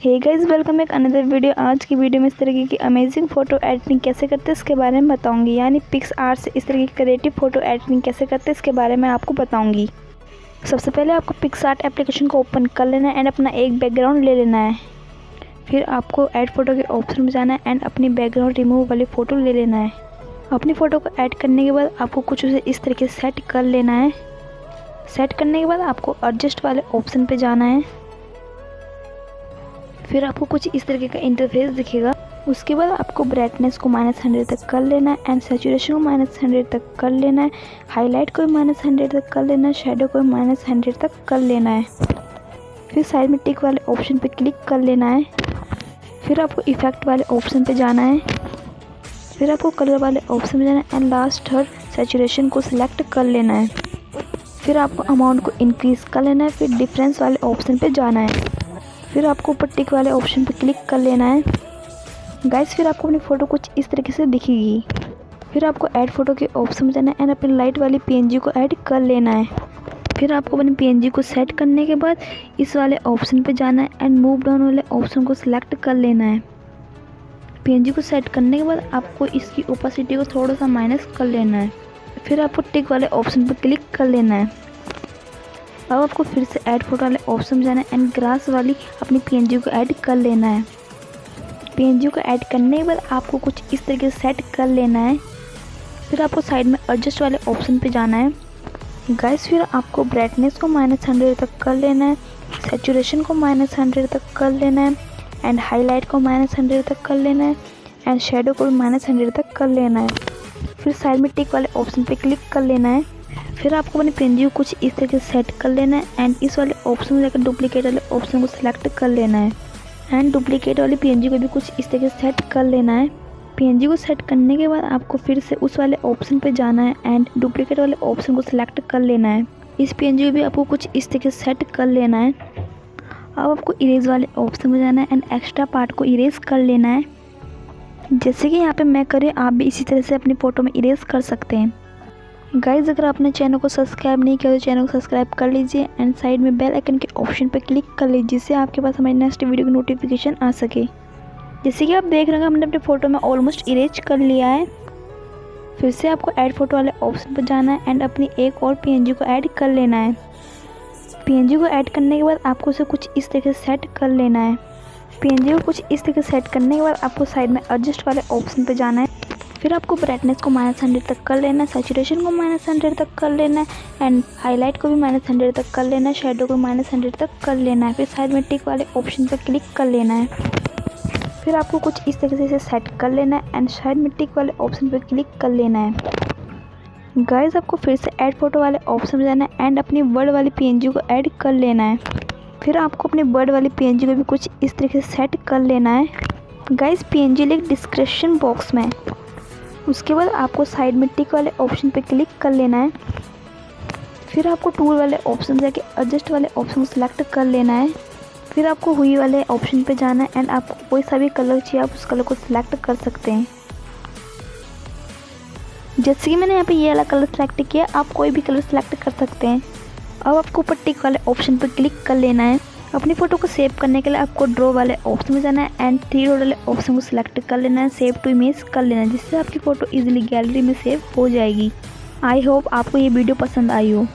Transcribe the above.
Hey guys, welcome एक another video. आज की वीडियो में इस तरीके की अमेजिंग फ़ोटो एडिटिंग कैसे करते हैं इसके बारे में बताऊंगी। यानी पिक्स आर्ट से इस तरीके की क्रिएटिव फ़ोटो एडिटिंग कैसे करते हैं इसके बारे में आपको बताऊंगी। सबसे पहले आपको पिक्सआर्ट एप्लीकेशन को ओपन कर लेना है एंड अपना एक बैकग्राउंड ले लेना है। फिर आपको ऐड फ़ोटो के ऑप्शन में जाना है एंड अपनी बैकग्राउंड रिमूव वाली फ़ोटो ले लेना है। अपनी फ़ोटो को ऐड करने के बाद आपको कुछ उसे इस तरीके से सेट कर लेना है। सेट करने के बाद आपको एडजस्ट वाले ऑप्शन पे जाना है। फिर आपको कुछ इस तरीके का इंटरफेस दिखेगा। उसके बाद आपको ब्राइटनेस को -100 तक कर लेना है एंड सैचुरेशन को -100 तक कर लेना है। हाईलाइट को भी -100 तक कर लेना है। शेडो को भी -100 तक कर लेना है। फिर साइड में टिक वाले ऑप्शन पे क्लिक कर लेना है। फिर आपको इफेक्ट वाले ऑप्शन पे जाना है। फिर आपको कलर वाले ऑप्शन पे जाना है एंड लास्ट थर्ड सैचुरेशन को सिलेक्ट कर लेना है। फिर आपको अमाउंट को इंक्रीज़ कर लेना है। फिर डिफरेंस वाले ऑप्शन पे जाना है। फिर आपको ऊपर टिक वाले ऑप्शन पे क्लिक कर लेना है गाइस। फिर आपको अपनी फ़ोटो कुछ इस तरीके से दिखेगी। फिर आपको ऐड फ़ोटो के ऑप्शन में जाना है एंड अपनी लाइट वाली पीएनजी को ऐड कर लेना है। फिर आपको अपनी पीएनजी को सेट करने के बाद इस वाले ऑप्शन पे जाना है एंड मूव डाउन वाले ऑप्शन को सिलेक्ट कर लेना है। पीएनजी को सेट करने के बाद आपको इसकी ओपेसिटी को थोड़ा सा माइनस कर लेना है। फिर आपको टिक वाले ऑप्शन पर क्लिक कर लेना है। अब आपको फिर से ऐड फोटो वाले ऑप्शन में जाना है एंड ग्रास वाली अपनी पीएनजी को ऐड कर लेना है। पीएनजी को ऐड करने के बाद आपको कुछ इस तरीके से सेट कर लेना है। फिर आपको साइड में एडजस्ट वाले ऑप्शन पे जाना है गाइस। फिर आपको ब्राइटनेस को -100 तक कर लेना है। सैचुरेशन को -100 तक कर लेना है एंड हाईलाइट को -100 तक कर लेना है एंड शेडो को भी -100 तक कर लेना है। फिर साइड में टिक वाले ऑप्शन पे क्लिक कर लेना है। फिर आपको अपनी पीएनजी को कुछ इस तरीके से सेट कर लेना है एंड इस वाले ऑप्शन में जाकर डुप्लीकेट वाले ऑप्शन को सिलेक्ट कर लेना है एंड डुप्लीकेट वाली पीएनजी को भी कुछ इस तरीके से सेट कर लेना है। पीएनजी को सेट करने के बाद आपको फिर से उस वाले ऑप्शन पे जाना है एंड डुप्लीकेट वाले ऑप्शन को सिलेक्ट कर लेना है। इस पीएनजी को भी आपको कुछ इस तरीके से सेट कर लेना है। अब आपको इरेज वाले ऑप्शन में जाना है एंड एक्स्ट्रा पार्ट को इरेज कर लेना है। जैसे कि यहाँ पे मैं करें, आप भी इसी तरह से अपनी फ़ोटो में इरेज कर सकते हैं गाइज। अगर आपने चैनल को सब्सक्राइब नहीं किया तो चैनल को सब्सक्राइब कर लीजिए एंड साइड में बेल आइकन के ऑप्शन पर क्लिक कर लीजिए जिससे आपके पास हमारी नेक्स्ट वीडियो की नोटिफिकेशन आ सके। जैसे कि आप देख रहे हैं, हमने अपनी फ़ोटो में ऑलमोस्ट इरेज कर लिया है। फिर से आपको ऐड फोटो वाले ऑप्शन पर जाना है एंड अपनी एक और पीएनजी को ऐड कर लेना है। पीएनजी को ऐड करने के बाद आपको उसे कुछ इस तरीके से सेट कर लेना है। पीएनजी को कुछ इस तरीके से सेट करने के बाद आपको साइड में एडजस्ट वाले ऑप्शन पर जाना है। फिर आपको ब्राइटनेस को -100 तक कर लेना है। सैचुरेशन को -100 तक कर लेना है एंड हाईलाइट को भी -100 तक कर लेना है। शेडो को -100 तक कर लेना है। फिर साइड में टिक वाले ऑप्शन पर क्लिक कर लेना है। फिर आपको कुछ इस तरीके से सेट कर लेना है एंड साइड में टिक वाले ऑप्शन पर क्लिक कर लेना है गाइस। आपको फिर से ऐड फोटो वाले ऑप्शन में जाना है एंड अपनी वर्ड वाली पीएनजी को ऐड कर लेना है। फिर आपको अपनी वर्ड वाली पीएनजी को भी कुछ इस तरीके से सेट कर लेना है guys. PNG link description box में। उसके बाद आपको साइड में टिक वाले ऑप्शन पे क्लिक कर लेना है। फिर आपको टूल वाले ऑप्शन जाके एडजस्ट वाले ऑप्शन को सिलेक्ट कर लेना है। फिर आपको हुई वाले ऑप्शन पे जाना है एंड आपको कोई सा भी कलर चाहिए आप उस कलर को सिलेक्ट कर सकते हैं। जैसे कि मैंने यहाँ पे ये वाला कलर सेलेक्ट किया, आप कोई भी कलर सेलेक्ट कर सकते हैं। अब आपको ऊपर टिक वाले ऑप्शन पर क्लिक कर लेना है। अपनी फ़ोटो को सेव करने के लिए आपको ड्रॉ वाले ऑप्शन में जाना है एंड 3 डॉट वाले ऑप्शन को सिलेक्ट कर लेना है। सेव टू इमेज कर लेना है जिससे आपकी फ़ोटो इजीली गैलरी में सेव हो जाएगी। आई होप आपको ये वीडियो पसंद आई हो।